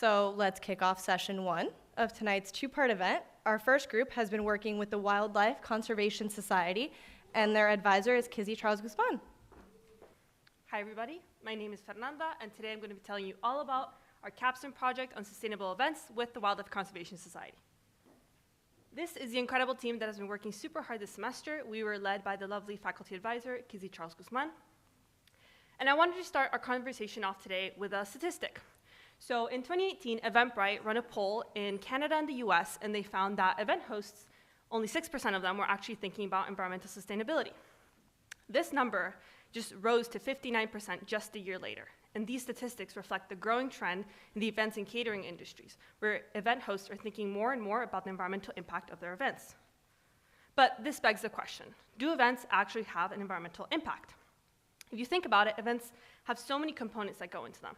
So let's kick off session 1 of tonight's two-part event. Our first group has been working with the Wildlife Conservation Society, and their advisor is Kizzy Charles-Guzman. Hi everybody, my name is Fernanda, and today I'm going to be telling you all about our capstone project on sustainable events with the Wildlife Conservation Society. This is the incredible team that has been working super hard this semester. We were led by the lovely faculty advisor, Kizzy Charles-Guzman. And I wanted to start our conversation off today with a statistic. So in 2018, Eventbrite ran a poll in Canada and the US, and they found that event hosts, only 6% of them were actually thinking about environmental sustainability. This number just rose to 59% just a year later. And these statistics reflect the growing trend in the events and catering industries, where event hosts are thinking more and more about the environmental impact of their events. But this begs the question, do events actually have an environmental impact? If you think about it, events have so many components that go into them.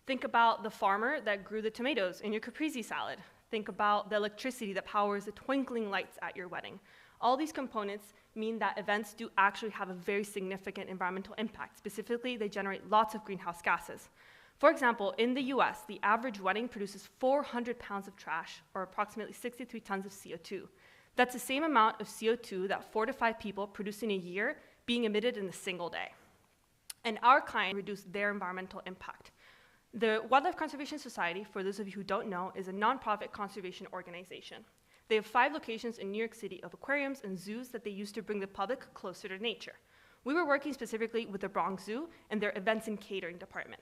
Think about the farmer that grew the tomatoes in your caprese salad. Think about the electricity that powers the twinkling lights at your wedding. All these components mean that events do actually have a very significant environmental impact. Specifically, they generate lots of greenhouse gases. For example, in the US, the average wedding produces 400 pounds of trash, or approximately 63 tons of CO2. That's the same amount of CO2 that 4 to 5 people produce in a year being emitted in a single day. And our client reduced their environmental impact. The Wildlife Conservation Society, for those of you who don't know, is a nonprofit conservation organization. They have 5 locations in New York City of aquariums and zoos that they use to bring the public closer to nature. We were working specifically with the Bronx Zoo and their events and catering department.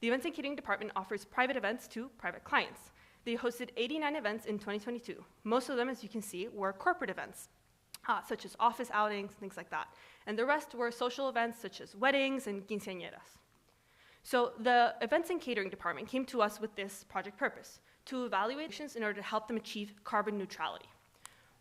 The events and catering department offers private events to private clients. They hosted 89 events in 2022. Most of them, as you can see, were corporate events, such as office outings, things like that. And the rest were social events, such as weddings and quinceañeras. So the events and catering department came to us with this project purpose, to evaluate actions in order to help them achieve carbon neutrality.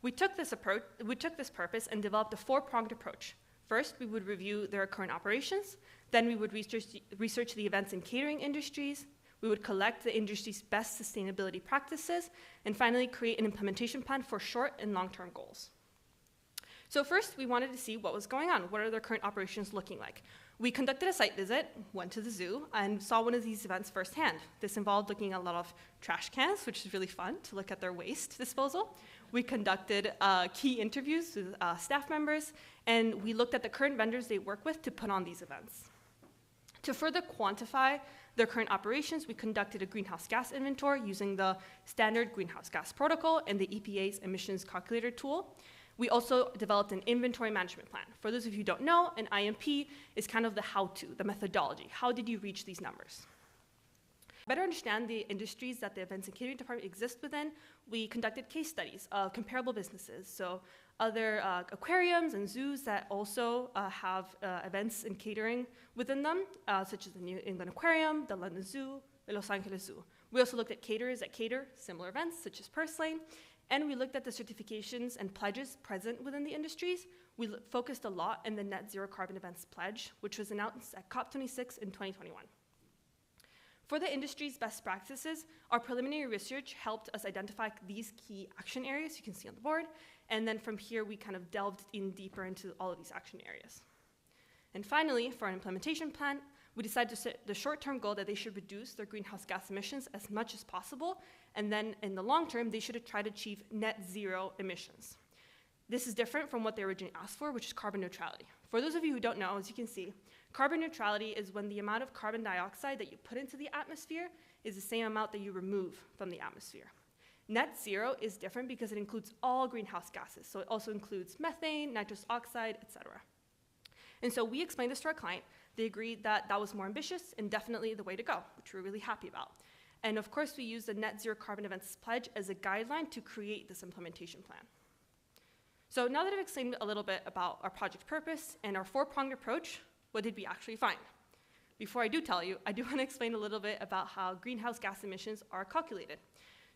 We took this purpose and developed a 4-pronged approach. First, we would review their current operations. Then we would research the events and catering industries. We would collect the industry's best sustainability practices. And finally, create an implementation plan for short and long-term goals. So first, we wanted to see what was going on. What are their current operations looking like? We conducted a site visit, went to the zoo, and saw one of these events firsthand. This involved looking at a lot of trash cans, which is really fun to look at their waste disposal. We conducted key interviews with staff members, and we looked at the current vendors they work with to put on these events. To further quantify their current operations, we conducted a greenhouse gas inventory using the standard greenhouse gas protocol and the EPA's emissions calculator tool. We also developed an inventory management plan. For those of you who don't know, an IMP is kind of the how-to, the methodology. How did you reach these numbers? To better understand the industries that the events and catering department exists within, we conducted case studies of comparable businesses. So other aquariums and zoos that also have events and catering within them, such as the New England Aquarium, the London Zoo, the Los Angeles Zoo. We also looked at caterers that cater similar events, such as Purslane. And we looked at the certifications and pledges present within the industries. We focused a lot in the Net Zero Carbon Events Pledge, which was announced at COP26 in 2021. For the industry's best practices, our preliminary research helped us identify these key action areas you can see on the board. And then from here, we kind of delved in deeper into all of these action areas. And finally, for an implementation plan, we decided to set the short-term goal that they should reduce their greenhouse gas emissions as much as possible, and then in the long term, they should try to achieve net zero emissions. This is different from what they originally asked for, which is carbon neutrality. For those of you who don't know, as you can see, carbon neutrality is when the amount of carbon dioxide that you put into the atmosphere is the same amount that you remove from the atmosphere. Net zero is different because it includes all greenhouse gases, so it also includes methane, nitrous oxide, etc. And so we explained this to our client. They agreed that that was more ambitious and definitely the way to go, which we're really happy about. And of course, we used the Net Zero Carbon Events Pledge as a guideline to create this implementation plan. So now that I've explained a little bit about our project purpose and our 4-pronged approach, what did we actually find? Before I do tell you, I do want to explain a little bit about how greenhouse gas emissions are calculated.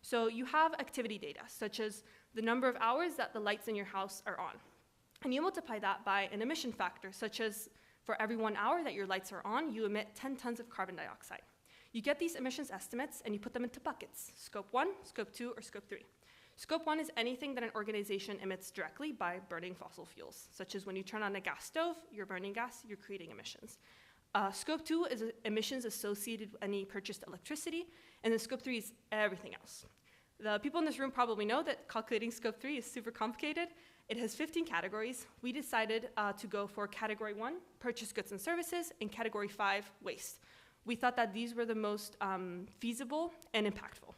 So you have activity data, such as the number of hours that the lights in your house are on. And you multiply that by an emission factor, such as for every 1 hour that your lights are on, you emit 10 tons of carbon dioxide. You get these emissions estimates and you put them into buckets, Scope 1, Scope 2, or Scope 3. Scope 1 is anything that an organization emits directly by burning fossil fuels, such as when you turn on a gas stove, you're burning gas, you're creating emissions. Scope 2 is emissions associated with any purchased electricity, And then scope 3 is everything else. The people in this room probably know that calculating scope 3 is super complicated. It has 15 categories. We decided to go for category 1, purchase goods and services, and category 5, waste. We thought that these were the most feasible and impactful.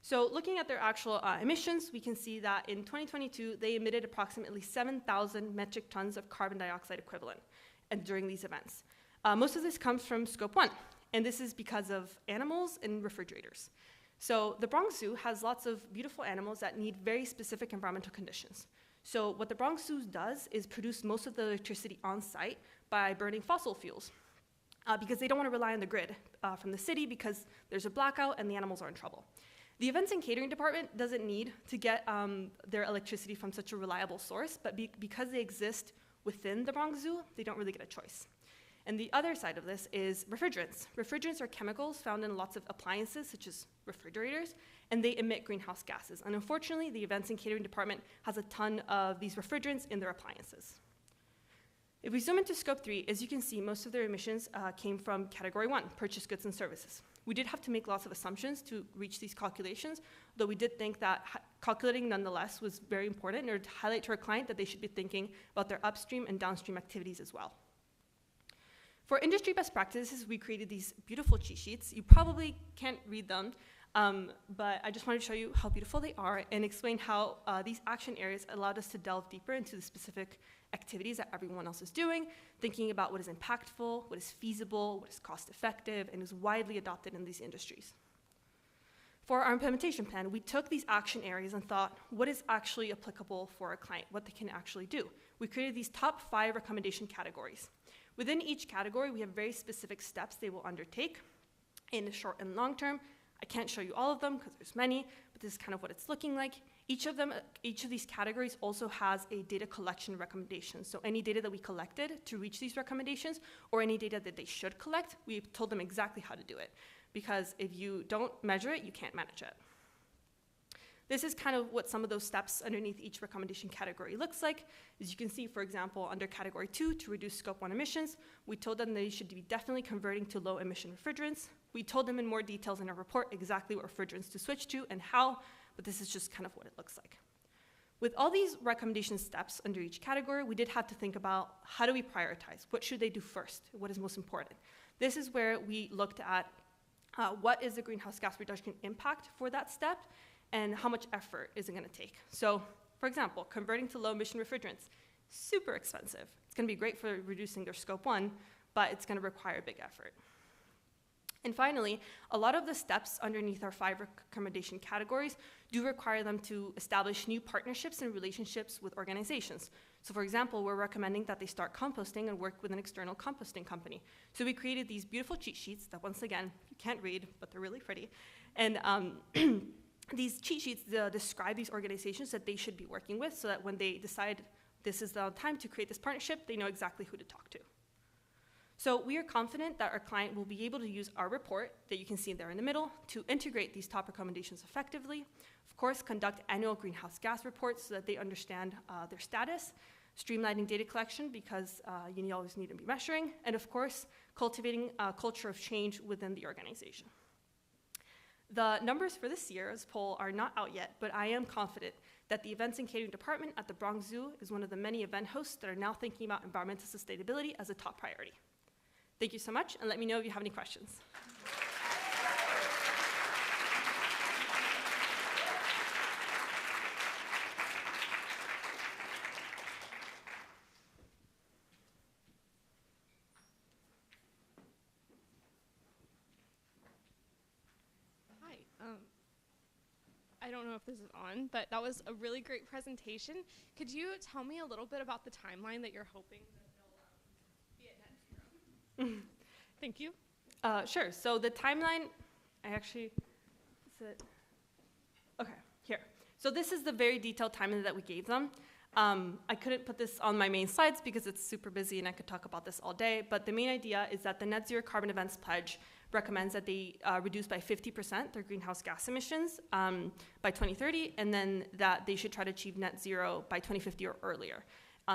So looking at their actual emissions, we can see that in 2022, they emitted approximately 7,000 metric tons of carbon dioxide equivalent during these events. Most of this comes from scope 1, and this is because of animals and refrigerators. So the Bronx Zoo has lots of beautiful animals that need very specific environmental conditions. So what the Bronx Zoo does is produce most of the electricity on site by burning fossil fuels because they don't want to rely on the grid from the city because there's a blackout and the animals are in trouble. The events and catering department doesn't need to get their electricity from such a reliable source, but because they exist within the Bronx Zoo, they don't really get a choice. And the other side of this is refrigerants. Refrigerants are chemicals found in lots of appliances, such as refrigerators, and they emit greenhouse gases. And unfortunately, the events and catering department has a ton of these refrigerants in their appliances. If we zoom into scope 3, as you can see, most of their emissions came from category 1, purchase goods and services. We did have to make lots of assumptions to reach these calculations, though we did think that calculating nonetheless was very important in order to highlight to our client that they should be thinking about their upstream and downstream activities as well. For industry best practices, we created these beautiful cheat sheets. You probably can't read them, but I just wanted to show you how beautiful they are and explain how these action areas allowed us to delve deeper into the specific activities that everyone else is doing, thinking about what is impactful, what is feasible, what is cost-effective, and is widely adopted in these industries. For our implementation plan, we took these action areas and thought, what is actually applicable for our client, what they can actually do? We created these top 5 recommendation categories. Within each category, we have very specific steps they will undertake in the short and long term. I can't show you all of them because there's many, but this is kind of what it's looking like. Each of these categories also has a data collection recommendation. So any data that we collected to reach these recommendations or any data that they should collect, we told them exactly how to do it. Because if you don't measure it, you can't manage it. This is kind of what some of those steps underneath each recommendation category looks like. As you can see, for example, under category 2, to reduce scope 1 emissions, we told them they should be definitely converting to low emission refrigerants. We told them in more details in our report exactly what refrigerants to switch to and how, but this is just kind of what it looks like. With all these recommendation steps under each category, we did have to think about how do we prioritize? What should they do first? What is most important? This is where we looked at what is the greenhouse gas reduction impact for that step and how much effort is it going to take. So, for example, converting to low emission refrigerants, super expensive. It's going to be great for reducing their scope 1, but it's going to require a big effort. And finally, a lot of the steps underneath our 5 recommendation categories do require them to establish new partnerships and relationships with organizations. So for example, we're recommending that they start composting and work with an external composting company. So we created these beautiful cheat sheets that, once again, you can't read, but they're really pretty. And these cheat sheets describe these organizations that they should be working with so that when they decide this is the time to create this partnership, they know exactly who to talk to. So we are confident that our client will be able to use our report that you can see there in the middle to integrate these top recommendations effectively. Of course, conduct annual greenhouse gas reports so that they understand their status, streamlining data collection because you always need to be measuring, and of course, cultivating a culture of change within the organization. The numbers for this year's poll are not out yet, but I am confident that the events and catering department at the Bronx Zoo is one of the many event hosts that are now thinking about environmental sustainability as a top priority. Thank you so much, and let me know if you have any questions. I don't know if this is on, but that was a really great presentation. Could you tell me a little bit about the timeline that you're hoping that they'll be at net zero? Thank you. Sure. So the timeline, okay, here. So this is the very detailed timeline that we gave them. I couldn't put this on my main slides because it's super busy and I could talk about this all day, but the main idea is that the Net Zero Carbon Events Pledge recommends that they reduce by 50% their greenhouse gas emissions by 2030, and then that they should try to achieve net zero by 2050 or earlier.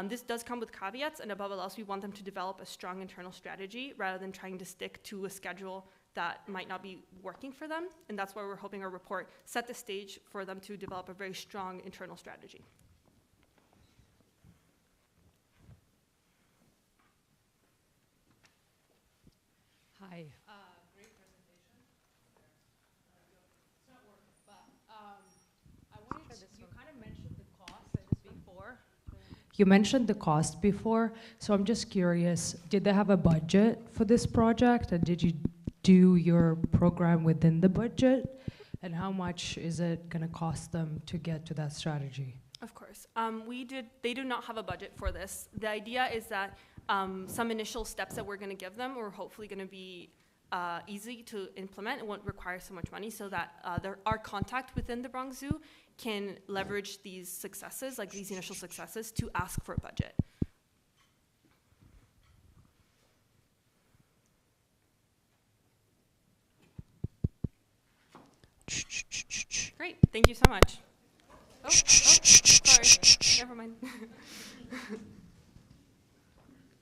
This does come with caveats, and above all else, we want them to develop a strong internal strategy rather than trying to stick to a schedule that might not be working for them. And that's why we're hoping our report set the stage for them to develop a very strong internal strategy. Hi. Great presentation. It's not working, but I wanted to, you kind of mentioned the cost before. You mentioned the cost before, so I'm just curious, did they have a budget for this project, and did you do your program within the budget? And how much is it going to cost them to get to that strategy? Of course. They do not have a budget for this. The idea is that some initial steps that we're going to give them are hopefully going to be easy to implement. It won't require so much money, so that our contact within the Bronx Zoo can leverage these successes, like these initial successes, to ask for a budget. Great, thank you so much. Oh, sorry, never mind.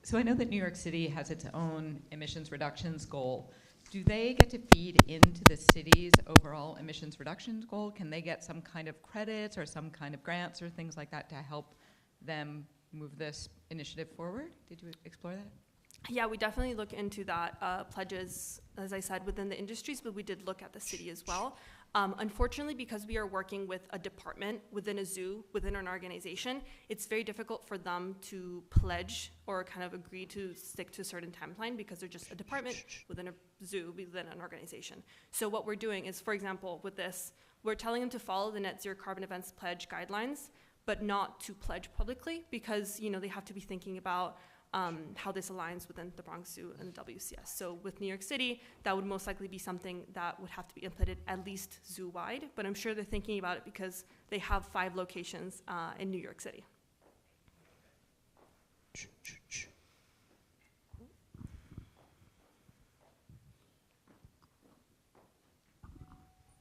So I know that New York City has its own emissions reductions goal. Do they get to feed into the city's overall emissions reductions goal? Can they get some kind of credits or some kind of grants or things like that to help them move this initiative forward? Did you explore that? Yeah, we definitely look into that. Pledges, as I said, within the industries, but we did look at the city as well. Unfortunately, because we are working with a department within a zoo, within an organization, it's very difficult for them to pledge or kind of agree to stick to a certain timeline because they're just a department within a zoo, within an organization. So what we're doing is, for example, with this, we're telling them to follow the Net Zero Carbon Events Pledge guidelines, but not to pledge publicly because, you know, they have to be thinking about how this aligns within the Bronx Zoo and the WCS. So with New York City, that would most likely be something that would have to be implemented at least zoo-wide, but I'm sure they're thinking about it because they have 5 locations in New York City.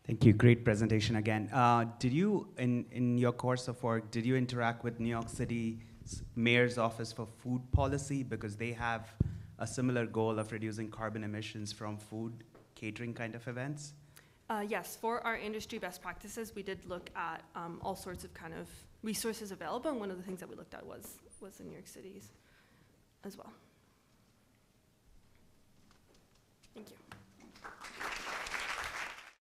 Thank you. Great presentation again. Did you, in your course of work, did you interact with New York City Mayor's Office for Food Policy, because they have a similar goal of reducing carbon emissions from food catering kind of events? Yes, for our industry best practices, we did look at all sorts of kind of resources available, and one of the things that we looked at was in New York City's as well. Thank you.